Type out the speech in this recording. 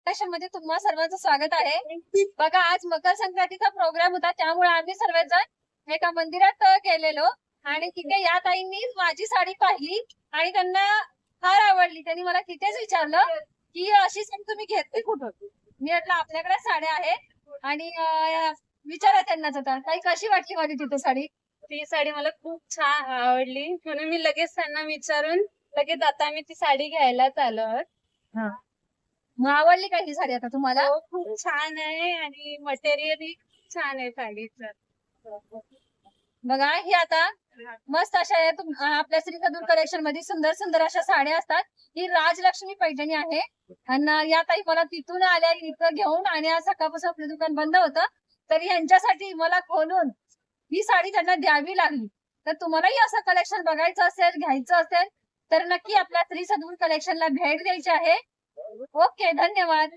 मध्ये तुम्हा सर्वांचं स्वागत आहे. बघा, आज मकर संक्रांतीचा प्रोग्राम होता, त्यामुळे आम्ही सर्वजण एका मंदिरात गेलेलो आणि तिथे या ताईंनी माझी साडी पाहिली आणि त्यांना फार आवडली. त्यांनी मला तिथेच विचारलं की अशी साडी तुम्ही घेतली कुठून. मी म्हटलं आपल्याकडे साड्या आहेत आणि विचारा त्यांनाच आता ताई कशी वाटली माझी तिथे साडी. ती साडी मला खूप छान आवडली म्हणून मी लगेच त्यांना विचारून लगेच आता मी ती साडी घ्यायलाच आलो आहोत. मग आवडली का ही साडी आता तुम्हाला. हो, खूप छान आहे आणि मटेरियल छान आहे साडीचं. बघा ही आता मस्त अशा आपल्या श्री सदूर कलेक्शन मध्ये सुंदर सुंदर अशा साड्या असतात. ही राजलक्ष्मी पैठणी आहे आणि या ताई मला तिथून आल्या इथं घेऊन आणि आज सकाळपासून आपलं दुकान बंद होतं, तर यांच्यासाठी मला खोलून ही साडी त्यांना द्यावी लागली. तर तुम्हालाही असं कलेक्शन बघायचं असेल, घ्यायचं असेल तर नक्की आपल्या श्री सदूर कलेक्शनला भेट द्यायची आहे. ओके, धन्यवाद.